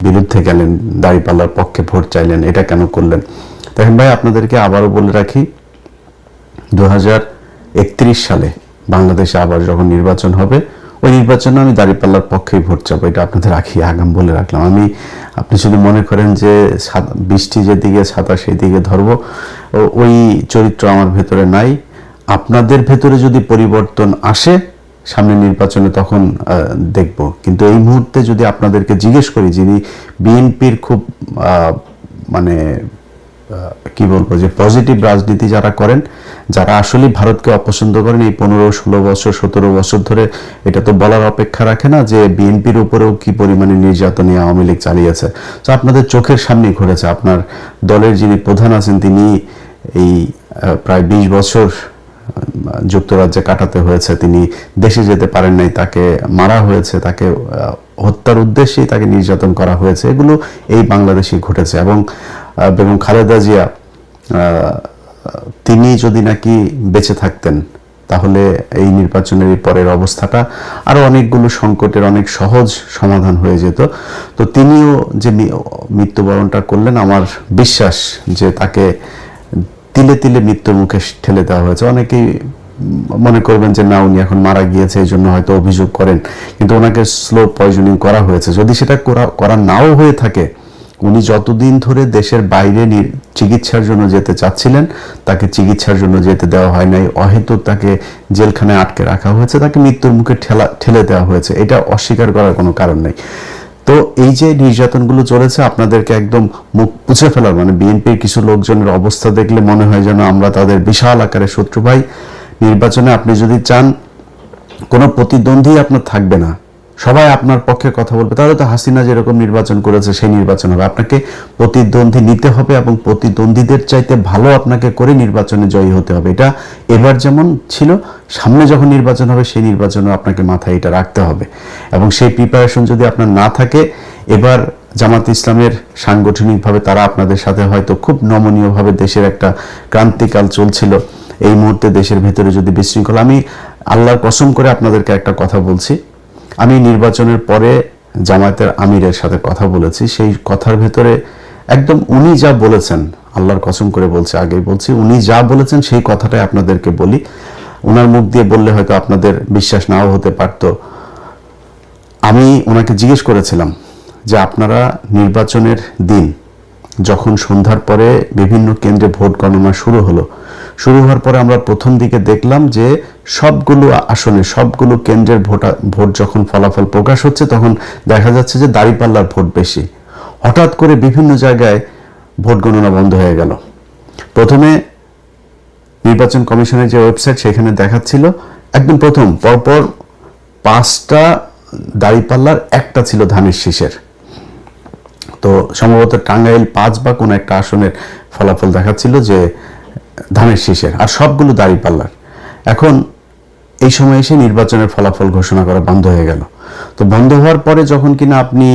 বিরুদ্ধে গেলেন, দাঁড়িপাল্লার পক্ষে ভোট চাইলেন, এটা কেন করলেন? দেখেন ভাই, আপনাদেরকে আবারও বলে রাখি, 2031 সালে বাংলাদেশে আবার যখন নির্বাচন হবে, ওই নির্বাচনে আমি দাঁড়িপাল্লার পক্ষেই ভোট চাবো, এটা আপনাদের আগাম বলে রাখলাম। আপনি যদি মনে করেন যে বৃষ্টি যেদিকে ছাতা সেই দিকে ধরবো, ওই চরিত্র আমার ভেতরে নাই। আপনাদের ভেতরে যদি পরিবর্তন আসে সামনে নির্বাচনে, তখন দেখব। কিন্তু এই মুহূর্তে যদি আপনাদেরকে জিজ্ঞেস করি, যিনি বিএনপির খুব মানে কি বলবো, যে পজিটিভ রাজনীতি যারা করেন, যারা আসলে ভারতকে অপছন্দ করেন, এই 15-16 বছর 17 বছর ধরে, এটা তো বলার অপেক্ষা রাখে না যে বিএনপির উপরেও কি পরিমাণে নির্যাতনে আওয়ামী লীগ চালিয়েছে। তো আপনাদের চোখের সামনেই ঘটেছে। আপনার দলের যিনি প্রধান আছেন, তিনি এই প্রায় 20 বছর যুক্তরাজ্যে কাটাতে হয়েছে, তিনি দেশে যেতে পারেন নাই, তাকে মারা হয়েছে, তাকে হত্যার উদ্দেশ্যেই তাকে নির্যাতন করা হয়েছে। এগুলো এই বাংলাদেশে ঘটেছে। এবং বেগম খালেদা জিয়া, তিনি যদি নাকি বেঁচে থাকতেন, তাহলে এই নির্বাচনের পরের অবস্থাটা আরো অনেকগুলো সংকটের অনেক সহজ সমাধান হয়ে যেত। তো তিনিও যে মৃত্যুবরণটা করলেন, আমার বিশ্বাস যে তাকে তিলে তিলে মৃত্যুর মুখে ঠেলে দেওয়া হয়েছে। অনেকেই মনে করবেন যে না, উনি এখন মারা গিয়েছে, এই জন্য হয়তো অভিযোগ করেন, কিন্তু ওনাকে স্লো পয়জনিং করা হয়েছে। যদি সেটা করা নাও হয়ে থাকে, উনি যতদিন ধরে দেশের বাইরে চিকিৎসার জন্য যেতে চাচ্ছিলেন, তাকে চিকিৎসার জন্য যেতে দেওয়া হয় নাই, অহেতুক তাকে জেলখানায় আটকে রাখা হয়েছে, তাকে মৃত্যুর মুখে ঠেলে দেওয়া হয়েছে। এটা অস্বীকার করার কোনো কারণ নেই। তো এই যে নির্যাতনগুলো চলেছে, আপনাদেরকে একদম মুখ পুছে ফেলার, মানে বিএনপির কিছু লোকজনের অবস্থা দেখলে মনে হয় যেন আমরা তাদের বিশাল আকারের শত্রু। ভাই, নির্বাচনে আপনি যদি চান কোনো প্রতিদ্বন্দ্বী আপনার থাকবে না, সবাই আপনার পক্ষে কথা বলবে, তাহলে তো হাসিনা যেরকম নির্বাচন করেছে সেই নির্বাচন হবে। আপনাকে প্রতিদ্বন্দ্বী নিতে হবে এবং প্রতিদ্বন্দ্বীদের চাইতে ভালো আপনাকে করে নির্বাচনে জয়ী হতে হবে। এটা এবার যেমন ছিল, সামনে যখন নির্বাচন হবে সেই নির্বাচনে আপনাকে মাথায় এটা রাখতে হবে। এবং সেই প্রিপারেশন যদি আপনার না থাকে, এবার জামাত ইসলামের সাংগঠনিকভাবে তারা আপনাদের সাথে হয়তো খুব নমনীয়ভাবে, দেশের একটা ক্রান্তিকাল চলছিল, এই মুহূর্তে দেশের ভেতরে যদি বিশৃঙ্খল, আমি আল্লাহর কসম করে আপনাদেরকে একটা কথা বলছি, আমি নির্বাচনের পরে জামায়াতের আমিরের সাথে কথা বলেছি, সেই কথার ভেতরে একদম উনি যা বলেছেন, আল্লাহর কসম করে বলছি, আগেই বলছি, উনি যা বলেছেন সেই কথাটাই আপনাদেরকে বলি। ওনার মুখ দিয়ে বললে হয়তো আপনাদের বিশ্বাস নাও হতে পারত। আমি ওনাকে জিজ্ঞেস করেছিলাম যে আপনারা নির্বাচনের দিন যখন সন্ধ্যার পরে বিভিন্ন কেন্দ্রে ভোট গণনা শুরু হওয়ার পরে আমরা প্রথম দিকে দেখলাম যে সবগুলো আসনে, সবগুলো কেন্দ্রের ভোট যখন ফলাফল প্রকাশ হচ্ছে, তখন দেখা যাচ্ছে যে দাঁড়িপাল্লার ভোট বেশি। হঠাৎ করে বিভিন্ন জায়গায় ভোট গণনা বন্ধ হয়ে গেল। প্রথমে নির্বাচন কমিশনের যে ওয়েবসাইট, সেখানে দেখাচ্ছিল একদম প্রথম পরপর 5টা দাঁড়িপাল্লার, একটা ছিল ধানের শীষের। তো সম্ভবত টাঙ্গাইল 5 বা কোন একটা আসনের ফলাফল দেখাচ্ছিল যে ধানের শীষের, আর সবগুলো দাঁড়িপাল্লার। এখন এই সময় এসে নির্বাচনের ফলাফল ঘোষণা করা বন্ধ হয়ে গেল। তো বন্ধ হওয়ার পরে যখন কিনা আপনি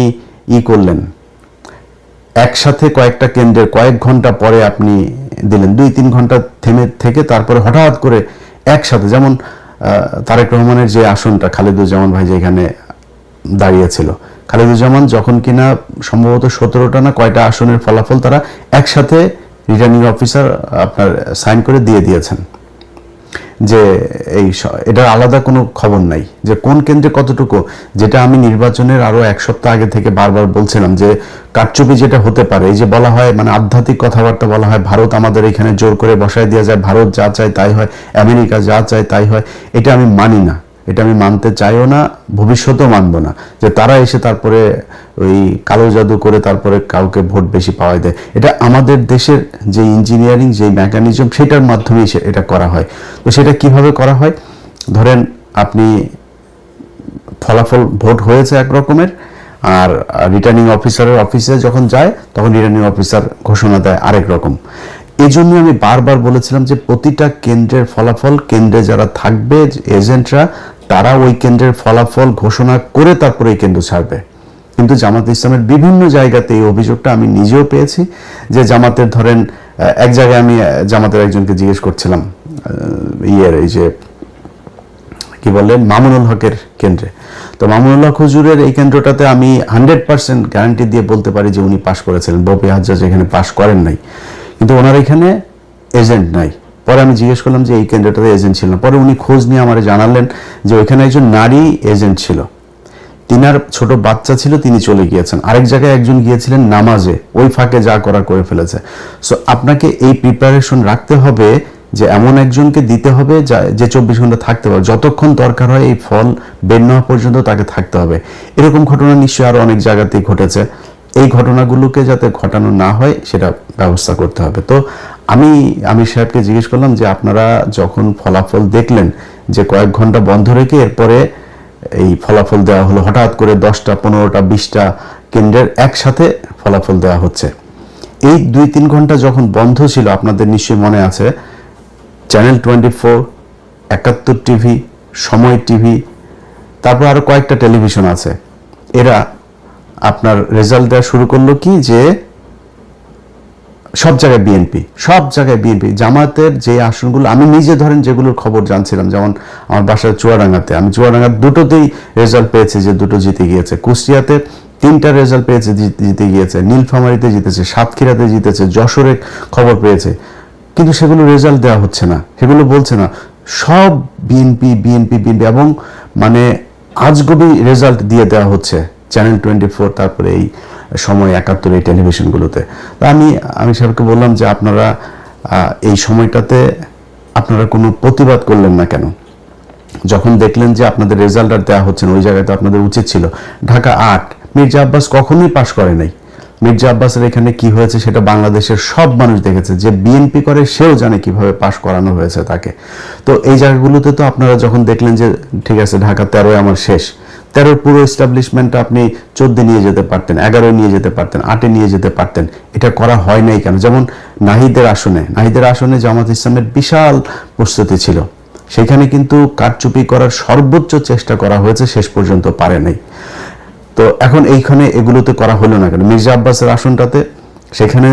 করলেন, একসাথে কয়েকটা কেন্দ্রের কয়েক ঘন্টা পরে আপনি দিলেন, 2-3 ঘন্টা থেমে থেকে তারপরে হঠাৎ করে একসাথে, যেমন তারেক রহমানের যে আসনটা, খালেদুজ্জামান ভাই যেখানে দাঁড়িয়েছিল, খালেদুজ্জামান যখন কিনা সম্ভবত 17টা না কয়টা আসনের ফলাফল তারা একসাথে রিটার্নিং অফিসার আপনার সাইন করে দিয়েছেন, যে এটার আলাদা কোনো খবর নাই যে কোন কেন্দ্রে কতটুকু। যেটা আমি নির্বাচনের আরো 1 সপ্তাহ আগে থেকে বারবার বলছিলাম যে কারচুপি যেটা হতে পারে, এই যে বলা হয়, মানে আধ্যাত্মিক কথাবার্তা বলা হয়, ভারত আমাদের এখানে জোর করে বসায় দেওয়া যায়, ভারত যা চায় তাই হয়, আমেরিকা যা চায় তাই হয়, এটা আমি মানি না, এটা আমি মানতে চাইও না, ভবিষ্যতেও মানবো না, যে তারা এসে তারপরে ওই কালো জাদু করে তারপরে কাউকে ভোট বেশি পাওয়াই দেয়। এটা আমাদের দেশের যে ইঞ্জিনিয়ারিং, যে মেকানিজম, সেটার মাধ্যমেই এটা করা হয়। তো সেটা কিভাবে করা হয়, ধরেন আপনি ফলাফল ভোট হয়েছে এক রকমের, আর রিটার্নিং অফিসারের অফিসে যখন যায় তখন রিটার্নিং অফিসার ঘোষণা দেয় আরেক রকম। এই জন্য আমি বারবার বলেছিলাম যে প্রতিটা কেন্দ্রের ফলাফল, কেন্দ্রে যারা থাকবে এজেন্টরা, তারা ওই কেন্দ্রের ফলাফল ঘোষণা করে তারপরে এই কেন্দ্র ছাড়বে। কিন্তু জামাত ইসলামের বিভিন্ন জায়গাতে এই অভিযোগটা আমি নিজেও পেয়েছি, যে জামাতের ধরেন এক জায়গায় আমি জামাতের একজনকে জিজ্ঞেস করছিলাম, এই যে কি বললেন, মামুনুল হকের কেন্দ্রে, তো তো মামুনুল্লাহ খুজুরের এই কেন্দ্রটাতে আমি 100% গ্যারান্টি দিয়ে বলতে পারি যে উনি পাশ করেছিলেন। ববি হাজ্জাজ এখানে পাশ করেন নাই, কিন্তু ওনার এখানে এজেন্ট নাই। পরে আমি জিজ্ঞেস করলাম যে এই কেন্দ্রটাতে এজেন্ট ছিল না। পরে উনি খোঁজ নিয়ে আমার জানালেন যে ওইখানে একজন নারী এজেন্ট ছিল, তিনার ছোট বাচ্চা ছিল, তিনি চলে গিয়েছেন। আরেক জায়গায় একজন গিয়েছিলেন নামাজে, ওই ফাঁকে যা করার করে ফেলেছে। সো আপনাকে এই প্রিপারেশন রাখতে হবে যে এমন একজনকে দিতে হবে যে 24 ঘন্টা থাকতে পারবে, যতক্ষণ দরকার হয় এই ফল বের না হওয়া পর্যন্ত তাকে থাকতে হবে। এরকম ঘটনা নিশ্চয়ই আরো অনেক জায়গাতেই ঘটেছে। এই ঘটনাগুলোকে যাতে ঘটানো না হয় সেটা ব্যবস্থা করতে হবে। তো আমি আমির সাহেবকে জিজ্ঞেস করলাম যে আপনারা যখন ফলাফল দেখলেন যে কয়েক ঘন্টা বন্ধ রেখে এরপরে এই ফলাফল দেওয়া হলো, হঠাৎ করে 10টা 15টা 20টা কেন্দ্রের একসাথে ফলাফল দেওয়া হচ্ছে, এই 2-3 ঘন্টা যখন বন্ধ ছিল আপনাদের নিশ্চয়ই মনে আছে চ্যানেল 24, 71 টিভি, সময় টিভি, তারপর আরো কয়েকটা টেলিভিশন আছে, এরা আপনার রেজাল্ট দেওয়া শুরু করলো কি যে সব জায়গায় বিএনপি, সব জায়গায় বিএনপি। জামাতের যে আসনগুলো আমি নিজে ধরেন যেগুলোর খবর জানছিলাম, যেমন আমার বাসার চুয়াডাঙ্গাতে, আমি চুয়াডাঙ্গার দুটোতেই রেজাল্ট পেয়েছি যে দুটো জিতে গিয়েছে, কুষ্টিয়াতে 3টা রেজাল্ট পেয়েছে জিতে গিয়েছে, নীলফামারীতে জিতেছে, সাতক্ষীরাতে জিতেছে, যশোরে খবর পেয়েছে, কিন্তু সেগুলো রেজাল্ট দেওয়া হচ্ছে না, সেগুলো বলছে না, সব বিএনপি বিএনপি বিএনপি, এবং মানে আজগবি রেজাল্ট দিয়ে দেওয়া হচ্ছে চ্যানেল 24, তারপরে এই সময় 71 এই টেলিভিশনগুলোতে। তো আমি সাহেবকে বললাম যে আপনারা এই সময়টাতে আপনারা কোনো প্রতিবাদ করলেন না কেন? যখন দেখলেন যে আপনাদের রেজাল্ট আর দেওয়া হচ্ছে না, ওই জায়গায় তো আপনাদের উচিত ছিল। ঢাকা 8 মির্জা আব্বাস কখনোই পাশ করে নাই। মির্জা আব্বাসের এখানে কি হয়েছে সেটা বাংলাদেশের সব মানুষ দেখেছে, যে বিএনপি করে সেও জানে কিভাবে পাশ করানো হয়েছে তাকে। তো এই জায়গাগুলোতে তো আপনারা যখন দেখলেন যে ঠিক আছে ঢাকা 13 আমার শেষ, 13 পুরো এস্টাবলিশমেন্টটা আপনি 14 নিয়ে যেতে পারতেন, 11 নিয়ে যেতে পারতেন, 8 নিয়ে যেতে পারতেন, এটা করা হয় নাই কেন? যেমন নাহিদের আসনে জামাত ইসলামের বিশাল প্রস্তুতি ছিল, সেখানে কিন্তু কারচুপি করার সর্বোচ্চ চেষ্টা করা হয়েছে, শেষ পর্যন্ত পারে নাই। তো এখন এইখানে এগুলোতে করা হলো না কেন? মির্জা আব্বাসের আসনটাতে সেখানে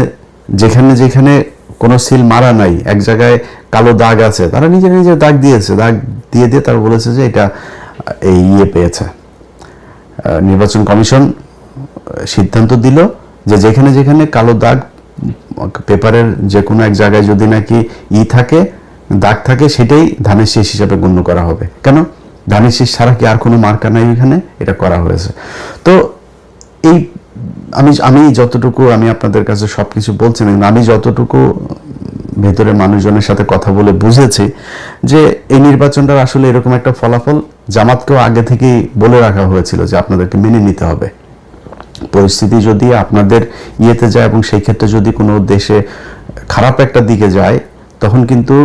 যেখানে যেখানে কোনো সিল মারা নাই, এক জায়গায় কালো দাগ আছে, তারা নিজে নিজে দাগ দিয়েছে, দাগ দিয়ে তারা বলেছে যে এটা এই পেয়েছে। নির্বাচন কমিশন সিদ্ধান্ত দিল যে যেখানে যেখানে কালো দাগ পেপারের যে কোনো এক জায়গায় যদি নাকি থাকে, দাগ থাকে, সেটাই ধানের শীষ হিসাবে গণ্য করা হবে। কেন? ধানের শীষ ছাড়া কি আর কোনো মার্কা নাই এখানে? এটা করা হয়েছে। তো এই আমি যতটুকু আমি আপনাদের কাছে সবকিছু বলছি না, আমি যতটুকু ভেতরে মানুষজনের সাথে কথা বলে বুঝেছি যে এই নির্বাচনটার আসলে এরকম একটা ফলাফল জামাতকেও আগে থেকেই বলে রাখা হয়েছিল যে আপনাদেরকে মেনে নিতে হবে। পরিস্থিতি যদি আপনাদের ইয়েতে যায় এবং সেই ক্ষেত্রে যদি কোনো দেশে খারাপ একটা দিকে যায়, তখন কিন্তু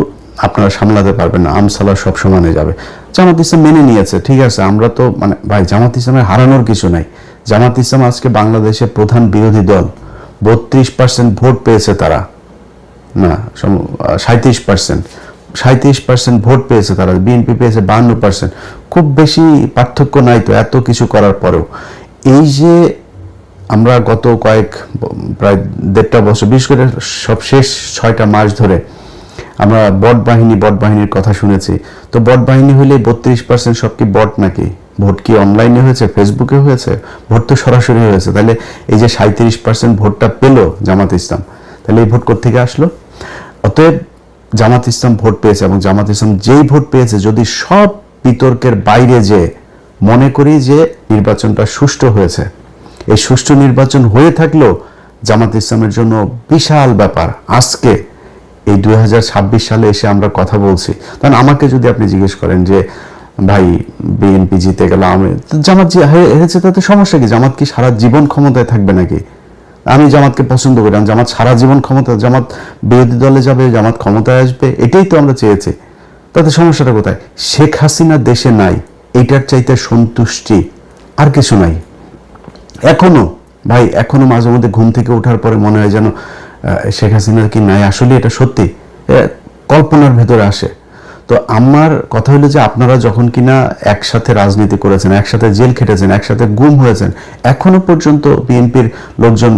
আপনারা সামলাতে পারবেন না, আমসালা সব সমানে যাবে। জামাত ইসলাম মেনে নিয়েছে, ঠিক আছে, আমরা তো মানে ভাই জামাত ইসলামের হারানোর কিছু নাই। জামাত ইসলাম আজকে বাংলাদেশের প্রধান বিরোধী দল, 32% ভোট পেয়েছে তারা, না 37% ভোট পেয়েছে তারা, বিএনপি পেয়েছে 52%, খুব বেশি পার্থক্য নাই তো এত কিছু করার পরেও। এই যে আমরা গত প্রায় 1.5 বছর, বিশেষ করে সব শেষ 6টা মাস ধরে আমরা বট বাহিনীর কথা শুনেছি। তো বট বাহিনী হলে 32% সব কি বট নাকি? ভোট কি অনলাইনে হয়েছে, ফেসবুকে হয়েছে? ভোট তো সরাসরি হয়েছে। তাহলে এই যে 37% ভোটটা পেল জামাত ইসলাম, তাহলে এই ভোট কোত্থেকে আসলো? অতএব জামাত ইসলাম ভোট পেয়েছে, এবং জামাত ইসলাম যেই ভোট পেয়েছে, যদি সব বিতর্কের বাইরে যে মনে করি যে নির্বাচনটা সুষ্ঠু হয়েছে, এই সুষ্ঠু নির্বাচন হয়ে থাকলেও জামাত ইসলামের জন্য বিশাল ব্যাপার। আজকে এই 2026 সালে এসে আমরা কথা বলছি, কারণ আমাকে যদি আপনি জিজ্ঞেস করেন যে ভাই বিএনপি জিতে গেল, জামাত হেরেছে, তাতে সমস্যা কি? জামাত কি সারা জীবন ক্ষমতায় থাকবে নাকি? আমি জামাতকে পছন্দ করি, জামাত সারা জীবন ক্ষমতা, জামাত বিরোধী দলে যাবে, জামাত ক্ষমতায় আসবে, এটাই তো আমরা চেয়েছি, তাতে সমস্যাটা কোথায়? শেখ হাসিনা দেশে নাই, এইটার চাইতে সন্তুষ্টি আর কিছু নাই। এখনো মাঝে মধ্যে ঘুম থেকে ওঠার পরে মনে হয় যেন শেখ হাসিনা কি নাই, আসলে এটা সত্যি কল্পনার ভেতরে আসে। তো আমার কথা হলো যে আপনারা যখন কিনা একসাথে রাজনীতি করেছেন, একসাথে জেল খেটেছেন, একসাথে গুম হয়েছেন, এখনো পর্যন্ত বিএনপির লোকজন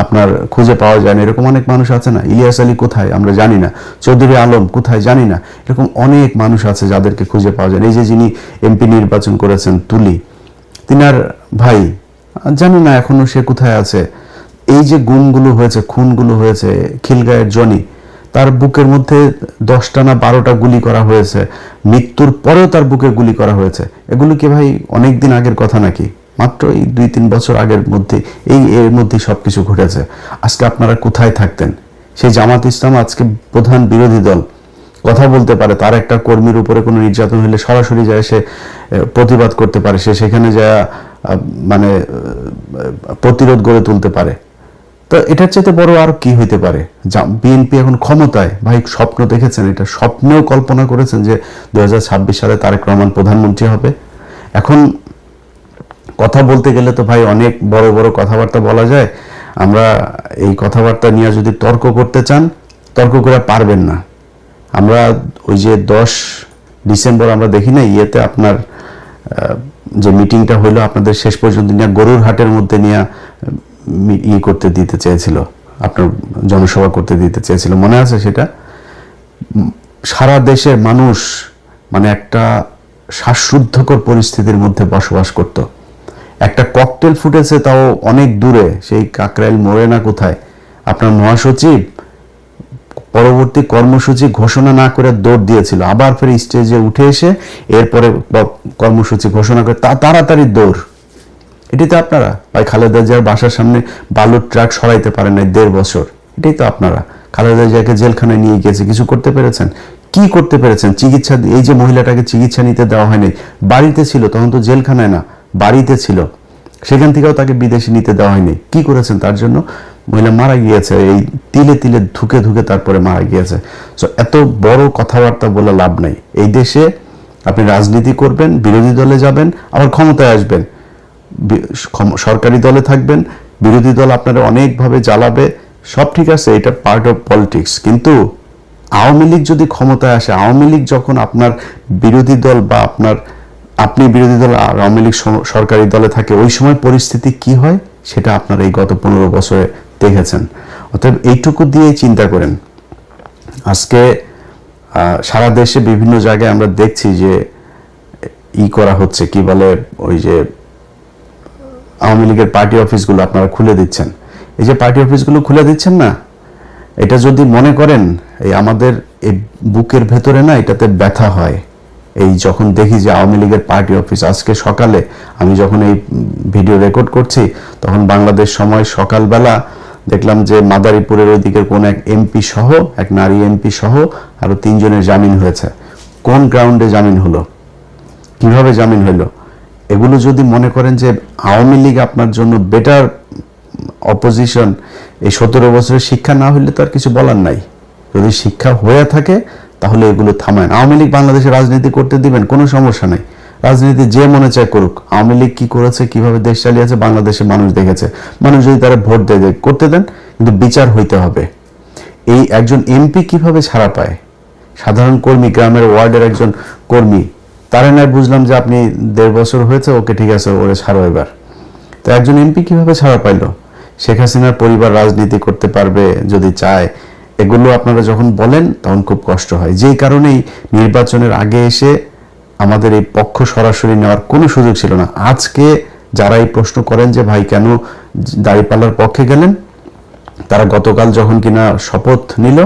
আপনার খুঁজে পাওয়া যায় না, এরকম অনেক মানুষ আছে না? ইলিয়াস আলী কোথায় আমরা জানি না, চৌধুরী আলম কোথায় জানি না, এরকম অনেক মানুষ আছে যাদেরকে খুঁজে পাওয়া যায় না। এই যে যিনি এমপি নির্বাচন করেছেন তুলি, তিনার ভাই জানি না এখনো সে কোথায় আছে। এই যে গুমগুলো হয়েছে, খুনগুলো হয়েছে, খিলগাঁয়ের জনি, তার বুকের মধ্যে 10টা না 12টা গুলি করা হয়েছে, মৃত্যুর পরেও তার বুকে গুলি করা হয়েছে। এগুলো কি ভাই অনেক দিন আগের কথা নাকি? মাত্র এই 2-3 বছর আগের মধ্যে এর মধ্যে সবকিছু ঘটেছে। আজকে আপনারা কোথায় থাকতেন? সেই জামাত ইসলাম আজকে প্রধান বিরোধী দল, কথা বলতে পারে, তার একটা কর্মীর উপরে কোনো নির্যাতন হলে সরাসরি যায় সে প্রতিবাদ করতে পারে, সে সেখানে যায় মানে প্রতিরোধ গড়ে তুলতে পারে। তো এটার চাইতে বড় আর কি হইতে পারে? বিএনপি এখন ক্ষমতায়, ভাই স্বপ্ন দেখেছেন? এটা স্বপ্নেও কল্পনা করেছেন যে 2026 সালে তারেক রহমান প্রধানমন্ত্রী হবে? এখন কথা বলতে গেলে তো ভাই অনেক বড় বড় কথাবার্তা বলা যায়। আমরা এই কথাবার্তা নিয়ে যদি তর্ক করতে চান, তর্ক করে পারবেন না। আমরা ওই যে 10 ডিসেম্বর আমরা দেখি না ইয়েতে আপনার যে মিটিংটা হইলো, আপনাদের শেষ পর্যন্ত নিয়ে গরুর হাটের মধ্যে নিয়ে করতে দিতে চেয়েছিল, আপনার জনসভা করতে দিতে চেয়েছিল, মনে আছে সেটা? সারা দেশের মানুষ মানে একটা শ্বাসরুদ্ধকর পরিস্থিতির মধ্যে বসবাস করত। একটা ককটেল ফুটেছে, তাও অনেক দূরে, সেই কাকরাইল মোড়ে না কোথায়। আপনার মহাসচিব পরবর্তী কর্মসূচি ঘোষণা না করে দৌড় দিয়েছিল, আবার ফের স্টেজে উঠে এসে এরপরে কর্মসূচি ঘোষণা করে তাড়াতাড়ি দৌড়। এটাই তো আপনারা। ভাই খালেদা জিয়ার বাসার সামনে বালুর ট্রাক সরাইতে পারেন নাই 1.5 বছর। এটাই তো আপনারা। খালেদা জিয়াকে জেলখানায় নিয়ে গিয়েছে, কিছু করতে পেরেছেন? কি করতে পেরেছেন? চিকিৎসা, এই যে মহিলাটাকে চিকিৎসা নিতে দেওয়া হয়নি, বাড়িতে ছিল তখন, তো জেলখানায় না, বাড়িতে ছিল, সেখান থেকেও তাকে বিদেশে নিতে দেওয়া হয়নি। কি করেছেন তার জন্য? মহিলা মারা গিয়েছে, এই তিলে তিলে ধুকে ধুকে তারপরে মারা গিয়েছে। সো এত বড় কথাবার্তা বলে লাভ নাই। এই দেশে আপনি রাজনীতি করবেন, বিরোধী দলে যাবেন, আবার ক্ষমতায় আসবেন, সরকারি দলে থাকবেন, বিরোধী দল আপনারা অনেকভাবে জ্বালাবে, সব ঠিক আছে, এটা পার্ট অফ পলিটিক্স। কিন্তু আওয়ামী লীগ যদি ক্ষমতায় আসে, আওয়ামী লীগ যখন আপনার বিরোধী দল বা আপনি বিরোধী দল আর আওয়ামী লীগ সরকারি দলে থাকে, ওই সময় পরিস্থিতি কি হয় সেটা আপনারা এই গত 15 বছরে দেখেছেন। অতএব এইটুকু দিয়েই চিন্তা করেন। আজকে সারা দেশে বিভিন্ন জায়গায় আমরা দেখছি যে করা হচ্ছে, কি বলে, ওই যে আওয়ামী লীগের পার্টি অফিসগুলো আপনারা খুলে দিচ্ছেন। এই যে পার্টি অফিসগুলো খুলে দিচ্ছেন না, এটা যদি মনে করেন এই আমাদের এই বুকের ভেতরে না এটাতে ব্যথা হয়। এই যখন দেখি যে আওয়ামী লীগের পার্টি অফিস, আজকে সকালে আমি যখন এই ভিডিও রেকর্ড করছি তখন বাংলাদেশ সময় সকালবেলা দেখলাম যে মাদারীপুরের ওই দিকের কোন এক এমপি সহ, এক নারী এমপি সহ আরো 3 জনের জামিন হয়েছে। কোন গ্রাউন্ডে জামিন হলো, কিভাবে জামিন হলো? এগুলো যদি মনে করেন যে আওয়ামী লীগ আপনার জন্য বেটার অপোজিশন, এই 17 বছরের শিক্ষা না হইলে তো আর কিছু বলার নাই। যদি শিক্ষা হয়ে থাকে তাহলে এগুলো থামায়। আওয়ামী লীগ বাংলাদেশে রাজনীতি করতে দিবেন, কোনো সমস্যা নাই, রাজনীতি যে মনে চায় করুক। আওয়ামী লীগ কি করেছে, কিভাবে দেশ চালিয়েছে বাংলাদেশের মানুষ দেখেছে। মানুষ যদি তারা ভোট দেয় করতে দেন, কিন্তু বিচার হইতে হবে। এই একজন এমপি কিভাবে ছাড়া পায়? সাধারণ কর্মী, গ্রামের ওয়ার্ডের একজন কর্মী, তারা নয় বুঝলাম যে আপনি 1.5 বছর হয়েছে, ওকে ঠিক আছে, ওরে ছাড়ো এবার। তো একজন এমপি কিভাবে ছাড়া পাইলো? শেখ হাসিনার পরিবার রাজনীতি করতে পারবে যদি চায়। এগুলো আপনারা যখন বলেন তখন খুব কষ্ট হয়। যেই কারণেই নির্বাচনের আগে এসে আমাদের এই পক্ষ সরাসরি নেওয়ার কোনো সুযোগ ছিল না। আজকে যারা এই প্রশ্ন করেন যে ভাই কেন দাঁড়িপাল্লার পক্ষে গেলেন, তারা গতকাল যখন কিনা শপথ নিল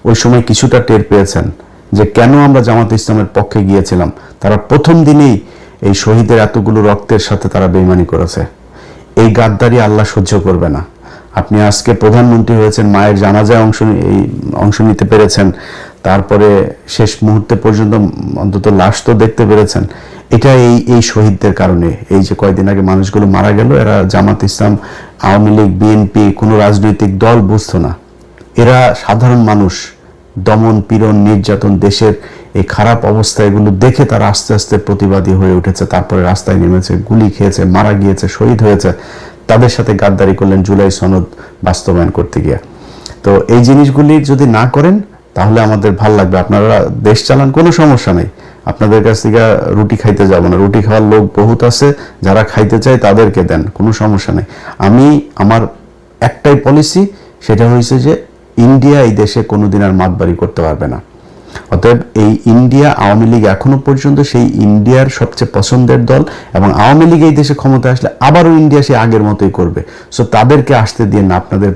ওই সময় কিছুটা টের পেয়েছেন যে কেন আমরা জামাত ইসলামের পক্ষে গিয়েছিলাম। তারা প্রথম দিনেই এই শহীদের এতগুলো রক্তের সাথে তারা বেইমানি করেছে। এই গাদ্দারি আল্লাহ সহ্য করবে না। আপনি আজকে প্রধানমন্ত্রী হয়েছেন, মায়ের জানাজায় অংশ নিতে পেরেছেন, তারপরে শেষ মুহূর্তে পর্যন্ত অন্তত লাশ তো দেখতে পেরেছেন। এটা এই শহীদদের কারণে। এই যে কয়েকদিন আগে মানুষগুলো মারা গেল, এরা জামাত ইসলাম, আওয়ামী লীগ, বিএনপি কোনো রাজনৈতিক দল বুঝতো না। এরা সাধারণ মানুষ, দমন পীড়ন নির্যাতন, দেশের এই খারাপ অবস্থা, এগুলো দেখে তারা আস্তে আস্তে প্রতিবাদী হয়ে উঠেছে, তারপরে রাস্তায় নেমেছে, গুলি খেয়েছে, মারা গিয়েছে, শহীদ হয়েছে। তাদের সাথে গাদ্দারি করলেন জুলাই সনদ বাস্তবায়ন করতে গিয়ে। তো এই জিনিসগুলি যদি না করেন তাহলে আমাদের ভাল লাগবে। আপনারা দেশ চালান, কোনো সমস্যা নেই, আপনাদের কাছ থেকে রুটি খাইতে যাব না, রুটি খাওয়ার লোক বহুত আছে, যারা খাইতে চায় তাদেরকে দেন, কোনো সমস্যা নেই। আমার একটাই পলিসি, সেটা হয়েছে যে ইন্ডিয়া এই দেশে কোনোদিন আর মাতবাড়ি করতে পারবে না। অতএব এই ইন্ডিয়া আওয়ামী লীগ এখনো পর্যন্ত সেই ইন্ডিয়ার সবচেয়ে পছন্দের দল, এবং আওয়ামী লীগ এই দেশে ক্ষমতা আসলে আবারও ইন্ডিয়া সে আগের মতোই করবে। সো তাদেরকে আসতে দিয়ে না, আপনাদের